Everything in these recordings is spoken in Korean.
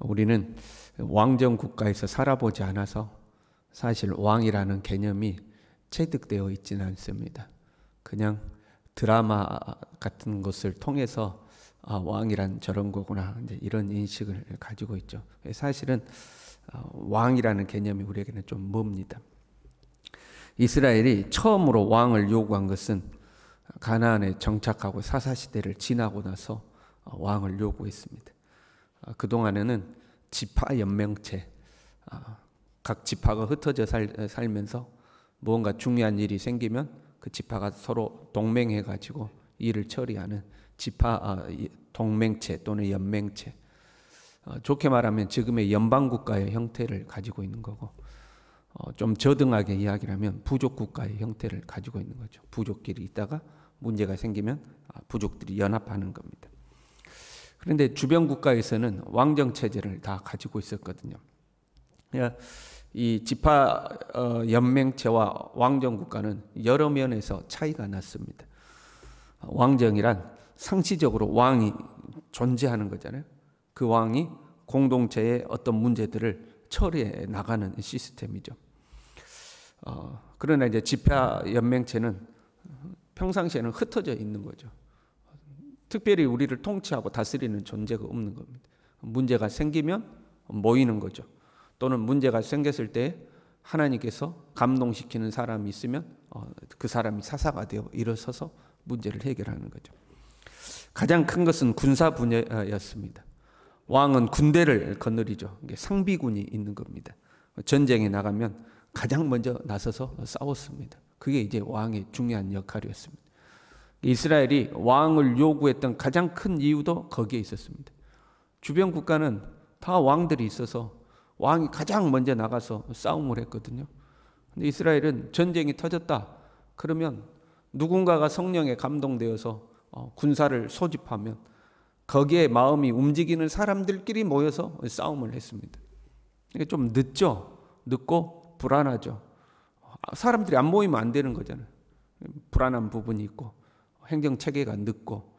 우리는 왕정 국가에서 살아보지 않아서 사실 왕이라는 개념이 체득되어 있지는 않습니다. 그냥 드라마 같은 것을 통해서 왕이란 저런 거구나, 이제 이런 인식을 가지고 있죠. 사실은 왕이라는 개념이 우리에게는 좀 멉니다. 이스라엘이 처음으로 왕을 요구한 것은 가나안에 정착하고 사사시대를 지나고 나서 왕을 요구했습니다. 그동안에는 지파 연맹체, 각 지파가 흩어져 살면서 무언가 중요한 일이 생기면 그 지파가 서로 동맹해가지고 일을 처리하는 지파 동맹체 또는 연맹체, 좋게 말하면 지금의 연방국가의 형태를 가지고 있는 거고, 좀 저등하게 이야기를 하면 부족국가의 형태를 가지고 있는 거죠. 부족끼리 있다가 문제가 생기면 부족들이 연합하는 겁니다. 그런데 주변 국가에서는 왕정 체제를 다 가지고 있었거든요. 이 지파 연맹체와 왕정 국가는 여러 면에서 차이가 났습니다. 왕정이란 상시적으로 왕이 존재하는 거잖아요. 그 왕이 공동체의 어떤 문제들을 처리해 나가는 시스템이죠. 그러나 이제 지파 연맹체는 평상시에는 흩어져 있는 거죠. 특별히 우리를 통치하고 다스리는 존재가 없는 겁니다. 문제가 생기면 모이는 거죠. 또는 문제가 생겼을 때 하나님께서 감동시키는 사람이 있으면 그 사람이 사사가 되어 일어서서 문제를 해결하는 거죠. 가장 큰 것은 군사 분야였습니다. 왕은 군대를 거느리죠. 상비군이 있는 겁니다. 전쟁에 나가면 가장 먼저 나서서 싸웠습니다. 그게 이제 왕의 중요한 역할이었습니다. 이스라엘이 왕을 요구했던 가장 큰 이유도 거기에 있었습니다. 주변 국가는 다 왕들이 있어서 왕이 가장 먼저 나가서 싸움을 했거든요. 근데 이스라엘은 전쟁이 터졌다 그러면 누군가가 성령에 감동되어서 군사를 소집하면 거기에 마음이 움직이는 사람들끼리 모여서 싸움을 했습니다. 이게 좀 늦죠. 늦고 불안하죠. 사람들이 안 모이면 안 되는 거잖아요. 불안한 부분이 있고 행정체계가 늦고.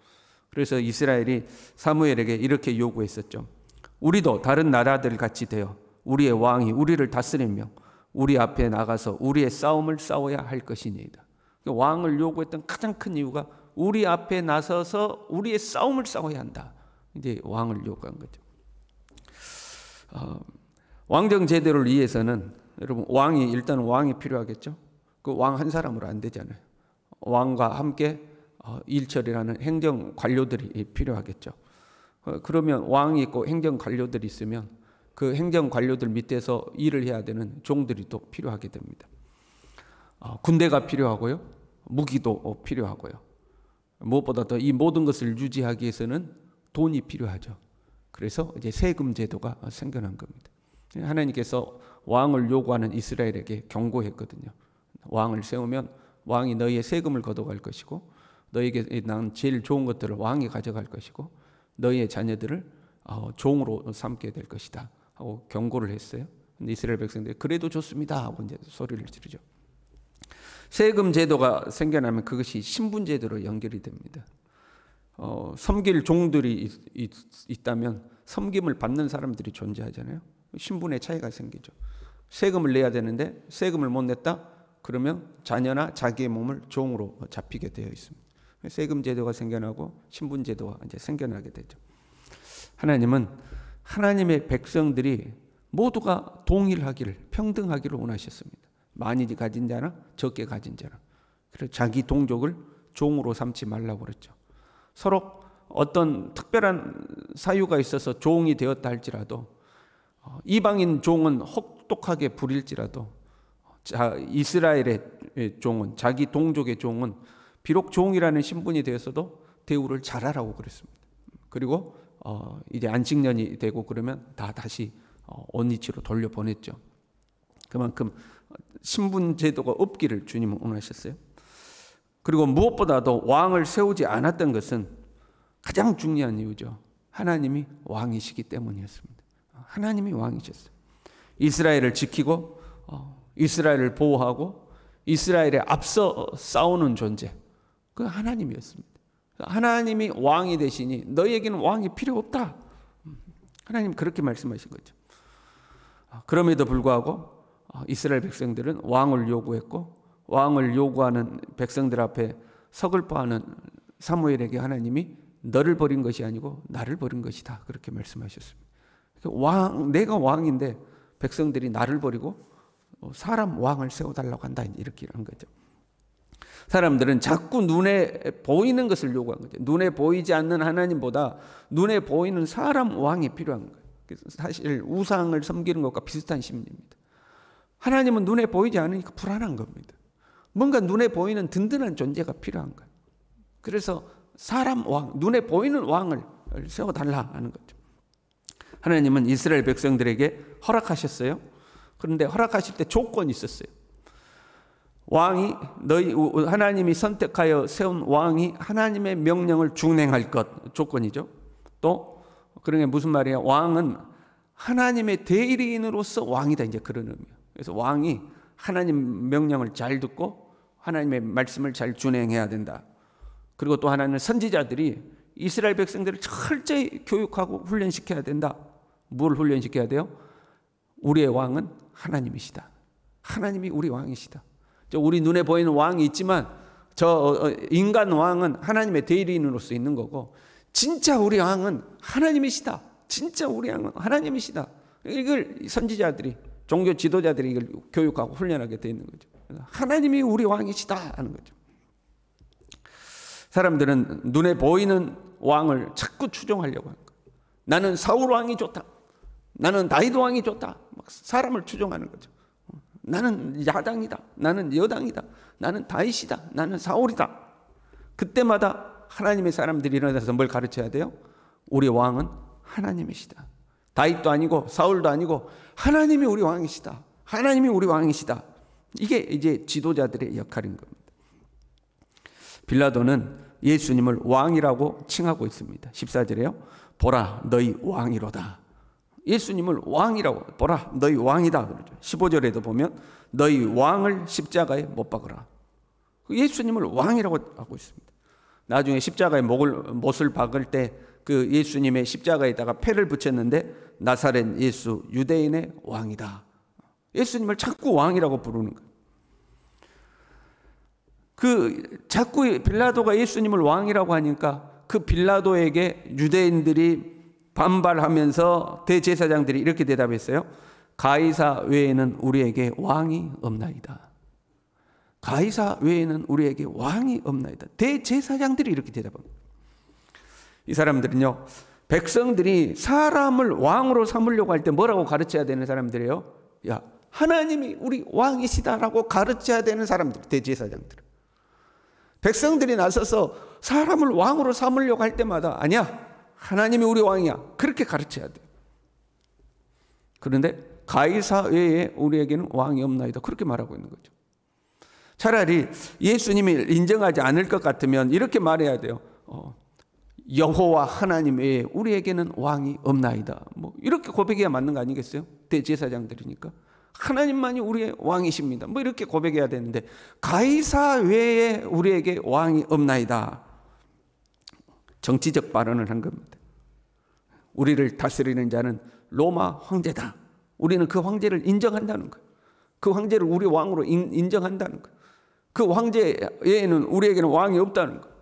그래서 이스라엘이 사무엘에게 이렇게 요구했었죠. 우리도 다른 나라들 같이 되어 우리의 왕이 우리를 다스리며 우리 앞에 나가서 우리의 싸움을 싸워야 할 것이니이다. 왕을 요구했던 가장 큰 이유가 우리 앞에 나서서 우리의 싸움을 싸워야 한다. 이제 왕을 요구한 거죠. 왕정 제도를 위해서는 여러분 일단 왕이 필요하겠죠. 그 왕 한 사람으로 안 되잖아요. 왕과 함께 일처리라는 행정 관료들이 필요하겠죠. 그러면 왕이 있고 행정 관료들이 있으면 그 행정 관료들 밑에서 일을 해야 되는 종들이 또 필요하게 됩니다. 군대가 필요하고요. 무기도 필요하고요. 무엇보다 더 이 모든 것을 유지하기 위해서는 돈이 필요하죠. 그래서 이제 세금 제도가 생겨난 겁니다. 하나님께서 왕을 요구하는 이스라엘에게 경고했거든요. 왕을 세우면 왕이 너희의 세금을 걷어갈 것이고 너희에게 난 제일 좋은 것들을 왕이 가져갈 것이고 너희의 자녀들을 종으로 삼게 될 것이다 하고 경고를 했어요. 근데 이스라엘 백성들이 그래도 좋습니다 하고 이제 소리를 지르죠. 세금 제도가 생겨나면 그것이 신분 제도로 연결이 됩니다. 섬길 종들이 있다면 섬김을 받는 사람들이 존재하잖아요. 신분의 차이가 생기죠. 세금을 내야 되는데 세금을 못 냈다? 그러면 자녀나 자기의 몸을 종으로 잡히게 되어 있습니다. 세금 제도가 생겨나고 신분 제도가 이제 생겨나게 되죠. 하나님은 하나님의 백성들이 모두가 동일하기를, 평등하기를 원하셨습니다. 많이 가진 자나 적게 가진 자나. 그래서 자기 동족을 종으로 삼지 말라고 그랬죠. 서로 어떤 특별한 사유가 있어서 종이 되었다 할지라도 이방인 종은 혹독하게 부릴지라도 이스라엘의 종은, 자기 동족의 종은 비록 종이라는 신분이 되었어도 대우를 잘하라고 그랬습니다. 그리고 이제 안식년이 되고 그러면 다시 온위치로 돌려보냈죠. 그만큼 신분 제도가 없기를 주님은 원하셨어요. 그리고 무엇보다도 왕을 세우지 않았던 것은 가장 중요한 이유죠. 하나님이 왕이시기 때문이었습니다. 하나님이 왕이셨어요. 이스라엘을 지키고 이스라엘을 보호하고 이스라엘에 앞서 싸우는 존재, 그 하나님이었습니다. 하나님이 왕이 되시니 너희에게는 왕이 필요 없다. 하나님 그렇게 말씀하신 거죠. 그럼에도 불구하고 이스라엘 백성들은 왕을 요구했고, 왕을 요구하는 백성들 앞에 서글퍼하는 사무엘에게 하나님이 너를 버린 것이 아니고 나를 버린 것이다, 그렇게 말씀하셨습니다. 내가 왕인데 백성들이 나를 버리고 사람 왕을 세워달라고 한다, 이렇게 한 거죠. 사람들은 자꾸 눈에 보이는 것을 요구한 거죠. 눈에 보이지 않는 하나님보다 눈에 보이는 사람 왕이 필요한 거예요. 사실 우상을 섬기는 것과 비슷한 심리입니다. 하나님은 눈에 보이지 않으니까 불안한 겁니다. 뭔가 눈에 보이는 든든한 존재가 필요한 거예요. 그래서 사람 왕, 눈에 보이는 왕을 세워달라 하는 거죠. 하나님은 이스라엘 백성들에게 허락하셨어요. 그런데 허락하실 때 조건이 있었어요. 왕이, 하나님이 선택하여 세운 왕이 하나님의 명령을 준행할 것, 조건이죠. 또 그런 게 무슨 말이에요? 왕은 하나님의 대리인으로서 왕이다, 이제 그런 의미예요. 그래서 왕이 하나님 명령을 잘 듣고 하나님의 말씀을 잘 준행해야 된다. 그리고 또 하나는 선지자들이 이스라엘 백성들을 철저히 교육하고 훈련시켜야 된다. 뭘 훈련시켜야 돼요? 우리의 왕은 하나님이시다. 하나님이 우리 왕이시다. 우리 눈에 보이는 왕이 있지만 저 인간 왕은 하나님의 대리인으로서 있는 거고, 진짜 우리 왕은 하나님이시다. 진짜 우리 왕은 하나님이시다. 이걸 선지자들이, 종교 지도자들이 이걸 교육하고 훈련하게 되어 있는 거죠. 하나님이 우리 왕이시다 하는 거죠. 사람들은 눈에 보이는 왕을 자꾸 추종하려고 하는 거예요. 나는 사울 왕이 좋다. 나는 다윗 왕이 좋다. 막 사람을 추종하는 거죠. 나는 야당이다. 나는 여당이다. 나는 다윗이다. 나는 사울이다. 그때마다 하나님의 사람들이 일어나서 뭘 가르쳐야 돼요? 우리 왕은 하나님이시다. 다윗도 아니고 사울도 아니고 하나님이 우리 왕이시다. 하나님이 우리 왕이시다. 이게 이제 지도자들의 역할인 겁니다. 빌라도는 예수님을 왕이라고 칭하고 있습니다. 14절에요. 보라, 너희 왕이로다. 예수님을 왕이라고, 보라, 너희 왕이다 그러죠. 15절에도 보면 너희 왕을 십자가에 못 박으라. 예수님을 왕이라고 하고 있습니다. 나중에 십자가에 못을 박을 때 그 예수님의 십자가에다가 패를 붙였는데 나사렛 예수 유대인의 왕이다. 예수님을 자꾸 왕이라고 부르는 거예요. 자꾸 빌라도가 예수님을 왕이라고 하니까 그 빌라도에게 유대인들이 반발하면서 대제사장들이 이렇게 대답했어요. 가이사 외에는 우리에게 왕이 없나이다. 가이사 외에는 우리에게 왕이 없나이다. 대제사장들이 이렇게 대답합니다. 이 사람들은요, 백성들이 사람을 왕으로 삼으려고 할 때 뭐라고 가르쳐야 되는 사람들이에요? 야, 하나님이 우리 왕이시다라고 가르쳐야 되는 사람들, 대제사장들. 백성들이 나서서 사람을 왕으로 삼으려고 할 때마다 아니야, 하나님이 우리 왕이야, 그렇게 가르쳐야 돼. 그런데 가이사 외에 우리에게는 왕이 없나이다, 그렇게 말하고 있는 거죠. 차라리 예수님이 인정하지 않을 것 같으면 이렇게 말해야 돼요. 여호와 하나님 외에 우리에게는 왕이 없나이다. 뭐 이렇게 고백해야 맞는 거 아니겠어요? 대제사장들이니까. 하나님만이 우리의 왕이십니다. 뭐 이렇게 고백해야 되는데 가이사 외에 우리에게 왕이 없나이다. 정치적 발언을 한 겁니다. 우리를 다스리는 자는 로마 황제다. 우리는 그 황제를 인정한다는 거예요. 그 황제를 우리 왕으로 인정한다는 거예요. 그 황제 외에는 우리에게는 왕이 없다는 거예요.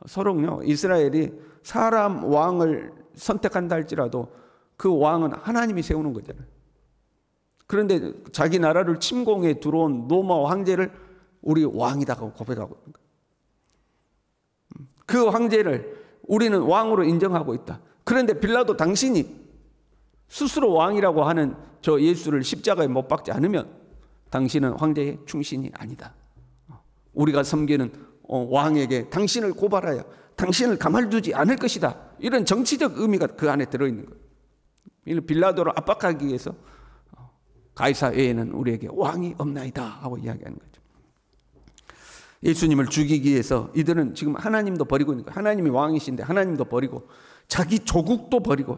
서로요, 이스라엘이 사람 왕을 선택한다 할지라도 그 왕은 하나님이 세우는 거잖아요. 그런데 자기 나라를 침공해 들어온 로마 황제를 우리 왕이다고 고백하고 있는 거예요. 그 황제를 우리는 왕으로 인정하고 있다. 그런데 빌라도 당신이 스스로 왕이라고 하는 저 예수를 십자가에 못 박지 않으면 당신은 황제의 충신이 아니다. 우리가 섬기는 왕에게 당신을 고발하여 당신을 가만두지 않을 것이다. 이런 정치적 의미가 그 안에 들어있는 거예요. 빌라도를 압박하기 위해서 가이사 외에는 우리에게 왕이 없나이다 하고 이야기하는 거죠. 예수님을 죽이기 위해서 이들은 지금 하나님도 버리고 있는 거예요. 하나님이 왕이신데 하나님도 버리고 자기 조국도 버리고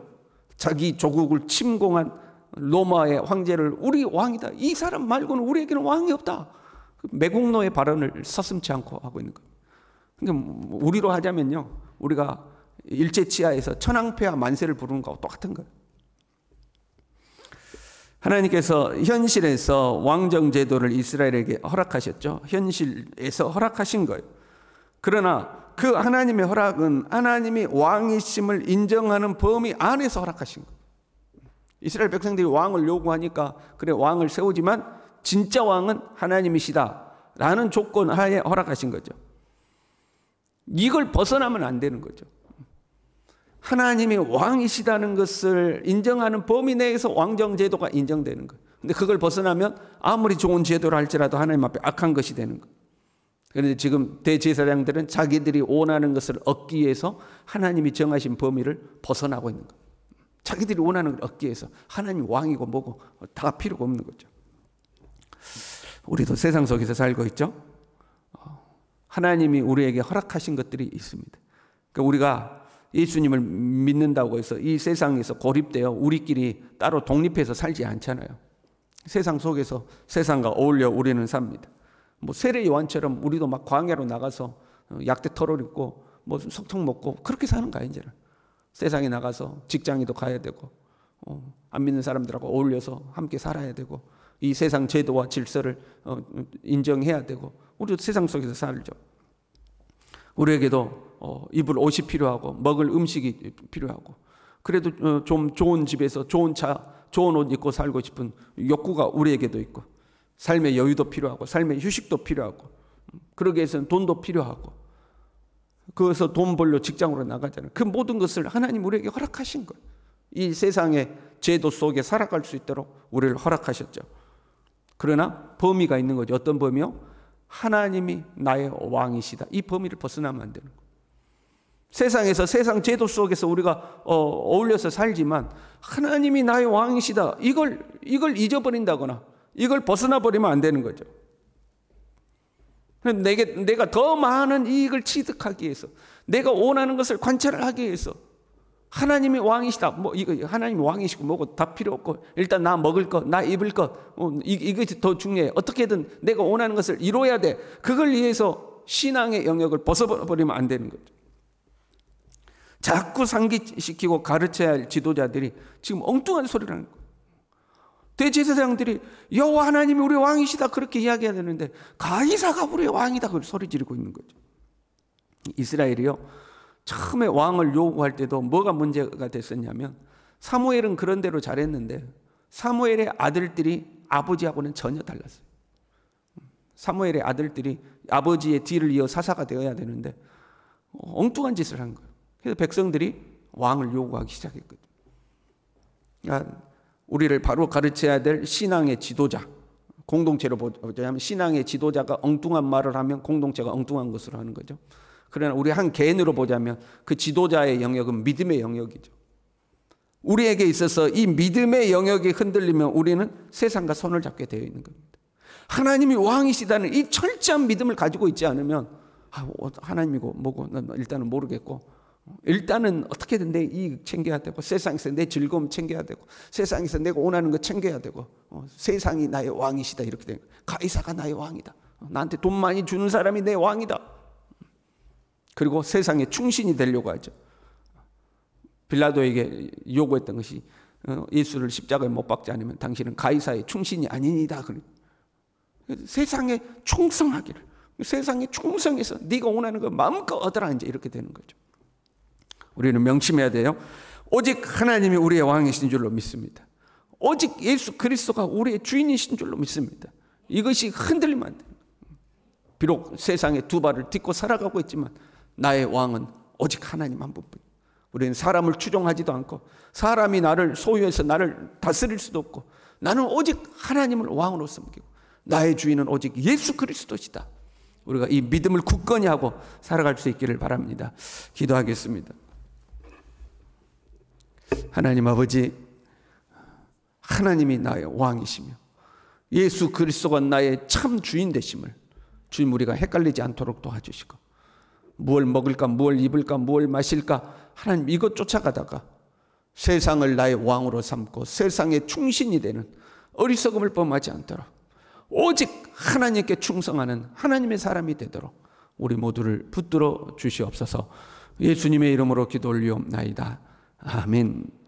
자기 조국을 침공한 로마의 황제를 우리 왕이다. 이 사람 말고는 우리에게는 왕이 없다. 매국노의 발언을 서슴지 않고 하고 있는 거예요. 그러니까 우리로 하자면요, 우리가 일제치하에서 천황폐하 만세를 부르는 거하고 똑같은 거예요. 하나님께서 현실에서 왕정제도를 이스라엘에게 허락하셨죠. 현실에서 허락하신 거예요. 그러나 그 하나님의 허락은 하나님이 왕이심을 인정하는 범위 안에서 허락하신 거예요. 이스라엘 백성들이 왕을 요구하니까 그래 왕을 세우지만 진짜 왕은 하나님이시다 라는 조건 하에 허락하신 거죠. 이걸 벗어나면 안 되는 거죠. 하나님이 왕이시다는 것을 인정하는 범위 내에서 왕정제도가 인정되는 거예요. 근데 그걸 벗어나면 아무리 좋은 제도를 할지라도 하나님 앞에 악한 것이 되는 거예요. 그런데 지금 대제사장들은 자기들이 원하는 것을 얻기 위해서 하나님이 정하신 범위를 벗어나고 있는 거예요. 자기들이 원하는 걸 얻기 위해서 하나님 왕이고 뭐고 다 필요가 없는 거죠. 우리도 세상 속에서 살고 있죠. 하나님이 우리에게 허락하신 것들이 있습니다. 그러니까 우리가 예수님을 믿는다고 해서 이 세상에서 고립되어 우리끼리 따로 독립해서 살지 않잖아요. 세상 속에서 세상과 어울려 우리는 삽니다. 뭐 세례 요한처럼 우리도 막 광야로 나가서 약대 털을 입고 뭐 석청 먹고 그렇게 사는 거 아니잖아요. 세상에 나가서 직장에도 가야 되고 안 믿는 사람들하고 어울려서 함께 살아야 되고 이 세상 제도와 질서를 인정해야 되고 우리도 세상 속에서 살죠. 우리에게도 입을 옷이 필요하고 먹을 음식이 필요하고 그래도 좀 좋은 집에서 좋은 차, 좋은 옷 입고 살고 싶은 욕구가 우리에게도 있고 삶의 여유도 필요하고 삶의 휴식도 필요하고 그러기 위해서는 돈도 필요하고 그래서 돈 벌려 직장으로 나가잖아요. 그 모든 것을 하나님 우리에게 허락하신 거예요. 이 세상의 제도 속에 살아갈 수 있도록 우리를 허락하셨죠. 그러나 범위가 있는 거죠. 어떤 범위요? 하나님이 나의 왕이시다. 이 범위를 벗어나면 안 되는 거예요. 세상에서 세상 제도 속에서 우리가 어울려서 살지만 하나님이 나의 왕이시다. 이걸 잊어버린다거나 이걸 벗어나 버리면 안 되는 거죠. 내가 더 많은 이익을 취득하기 위해서 내가 원하는 것을 관찰을 하기 위해서 하나님이 왕이시다. 뭐 이거 하나님이 왕이시고 뭐고 다 필요 없고 일단 나 먹을 것, 나 입을 것 이것이 더 중요해. 어떻게든 내가 원하는 것을 이루어야 돼. 그걸 위해서 신앙의 영역을 벗어버리면 안 되는 거죠. 자꾸 상기시키고 가르쳐야 할 지도자들이 지금 엉뚱한 소리를 하는 거예요. 대제사장들이 여호와 하나님이 우리 왕이시다 그렇게 이야기해야 되는데 가이사가 우리의 왕이다 그걸 소리 지르고 있는 거죠. 이스라엘이요. 처음에 왕을 요구할 때도 뭐가 문제가 됐었냐면 사무엘은 그런 대로 잘했는데 사무엘의 아들들이 아버지하고는 전혀 달랐어요. 사무엘의 아들들이 아버지의 뒤를 이어 사사가 되어야 되는데 엉뚱한 짓을 한 거예요. 그래서 백성들이 왕을 요구하기 시작했거든요. 그러니까 우리를 바로 가르쳐야 될 신앙의 지도자, 공동체로 보자면 신앙의 지도자가 엉뚱한 말을 하면 공동체가 엉뚱한 것으로 하는 거죠. 그러나 우리 한 개인으로 보자면 그 지도자의 영역은 믿음의 영역이죠. 우리에게 있어서 이 믿음의 영역이 흔들리면 우리는 세상과 손을 잡게 되어 있는 겁니다. 하나님이 왕이시다는 이 철저한 믿음을 가지고 있지 않으면 하나님이고 뭐고 일단은 모르겠고 일단은 어떻게든 내 이익 챙겨야 되고 세상에서 내 즐거움 챙겨야 되고 세상에서 내가 원하는 거 챙겨야 되고 세상이 나의 왕이시다 이렇게 되는 거예요. 가이사가 나의 왕이다. 나한테 돈 많이 주는 사람이 내 왕이다. 그리고 세상에 충신이 되려고 하죠. 빌라도에게 요구했던 것이 예수를 십자가에 못 박지 않으면 당신은 가이사의 충신이 아니니다. 세상에 충성하기를 세상에 충성해서 네가 원하는 거 마음껏 얻어라 이제 이렇게 되는 거죠. 우리는 명심해야 돼요. 오직 하나님이 우리의 왕이신 줄로 믿습니다. 오직 예수 그리스도가 우리의 주인이신 줄로 믿습니다. 이것이 흔들리면 안 돼요. 비록 세상에 두 발을 딛고 살아가고 있지만 나의 왕은 오직 하나님 한 분뿐. 우리는 사람을 추종하지도 않고 사람이 나를 소유해서 나를 다스릴 수도 없고 나는 오직 하나님을 왕으로 섬기고 나의 주인은 오직 예수 그리스도시다. 우리가 이 믿음을 굳건히 하고 살아갈 수 있기를 바랍니다. 기도하겠습니다. 하나님 아버지, 하나님이 나의 왕이시며 예수 그리스도가 나의 참 주인 되심을 주님 우리가 헷갈리지 않도록 도와주시고 무엇을 먹을까 무엇을 입을까 무엇을 마실까 하나님 이것 쫓아가다가 세상을 나의 왕으로 삼고 세상에 충신이 되는 어리석음을 범하지 않도록 오직 하나님께 충성하는 하나님의 사람이 되도록 우리 모두를 붙들어 주시옵소서. 예수님의 이름으로 기도 올리옵나이다. 아멘.